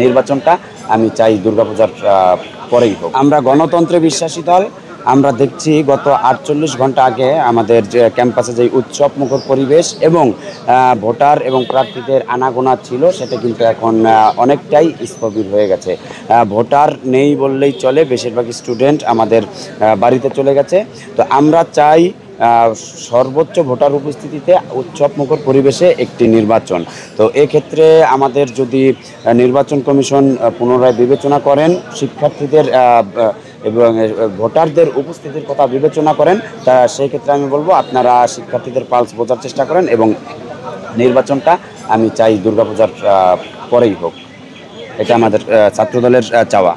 নির্বাচনটা আমি চাই দুর্গাপূজার পরেই হোক। আমরা গণতন্ত্রে বিশ্বাসী দল। আমরা দেখছি গত 48 ঘন্টা আগে আমাদের যে ক্যাম্পাসে যে উৎসব মুখর পরিবেশ এবং ভোটার এবং প্রার্থীদের আনাগোনা ছিল, সেটা কিন্তু এখন অনেকটাই স্থবির হয়ে গেছে। ভোটার নেই বললেই চলে, বেশিরভাগ স্টুডেন্ট আমাদের বাড়িতে চলে গেছে। তো আমরা চাই সর্বোচ্চ ভোটার উপস্থিতিতে উৎসব মুখর পরিবেশে একটি নির্বাচন। তো এক্ষেত্রে আমাদের যদি নির্বাচন কমিশন পুনরায় বিবেচনা করেন, শিক্ষার্থীদের এবং ভোটারদের উপস্থিতির কথা বিবেচনা করেন, তা সেই ক্ষেত্রে আমি বলবো আপনারা শিক্ষার্থীদের পালস বোঝার চেষ্টা করেন এবং নির্বাচনটা আমি চাই দুর্গাপূজার পরেই হোক। এটা আমাদের ছাত্রদলের চাওয়া।